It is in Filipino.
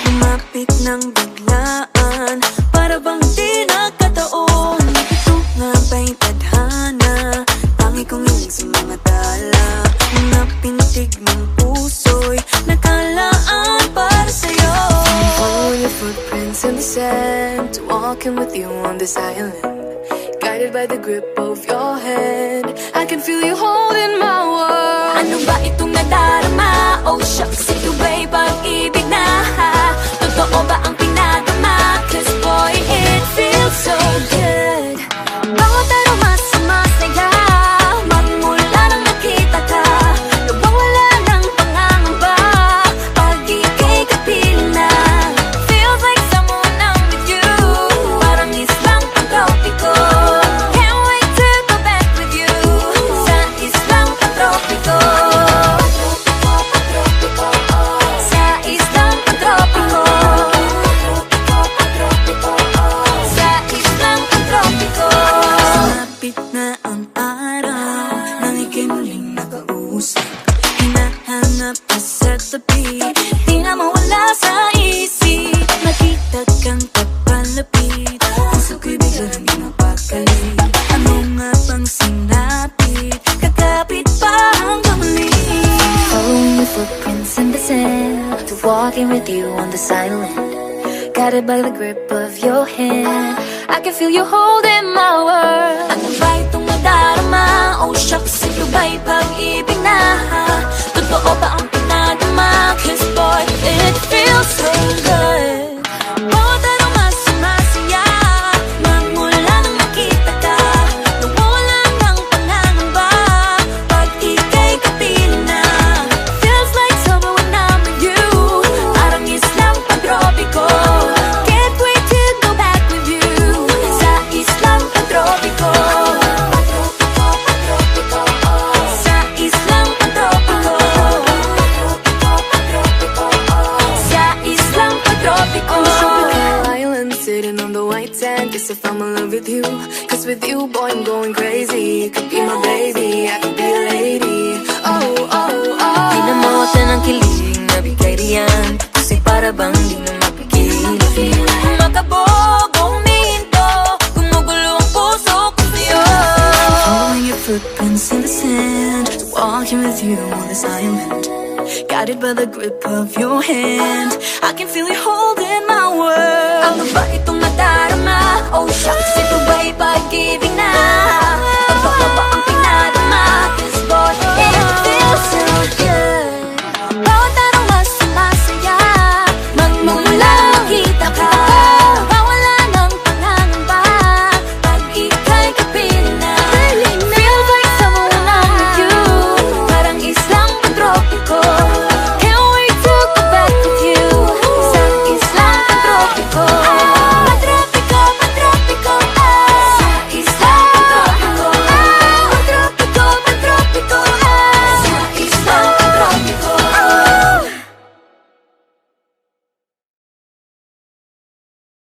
Lumapit ng biglaan, para bang di nagkataon. Ito nga ba'y tadhana, tangi kong hiling sa mga tala. Mga pintig ng puso'y nakalaan para sa'yo. Following your footprints in the sand, walking with you on this island, guided by the grip of your hand. I can feel you holding my world. Ano ba itong nadarama? Oh shucks, ito ba'y pag-ibig na? Totoo ba ang pinadama? Cause boy, it feels so good. Bawat aroma sumasaya, magmula nang nakita ka. Nawawala ng pangangamba, pag ika'y kapiling na. Feels like someone I'm with you, parang islang pagtropiko. Can't wait to go back with you, sa islang pagtropiko. Sa islang pagtropiko. Sa islang pagtropiko. Sumapit na ang araw, nang ika'y muling nakausap. Hinahanap ka sa tabi, di na mawala sa isip. Nakita kang papalapit, puso ko'y biglang di mapakali. Ano nga bang sinapit, kakapit pa hanggang muli. Following your footprints in the sand, to walking with you on this island, guided by the grip of your hand. I can feel you holding my world. Ano ba itong nadarama? Oh shucks, ito ba'y pag-ibig na? Totoo ba ang pinadama? Cause boy, it feels so good. Bawat aroma sumasaya, magmula nang nakita ka. Nawawala ng pangangamba, pag ika'y kapiling na. Feels like summer when I'm with you, parang islang pagtropiko. Can't wait to go back with you, sa islang pagtropiko. Sa islang pagtropiko. Sa islang pagtropiko. On the tropical island, sitting on the white sand, guess if I'm in love with you. Cause with you, boy, I'm going crazy. You could be my baby, I could be a lady. Oh, oh, oh. Di na mawata ng kilig na bigay riyan, kasi para bang di na mapigil. Makabog, huminto, gumugulo ang puso ko sa'yo. Following your footprints in the sand, walking with you on this island, guided by the grip of your hand. I can feel you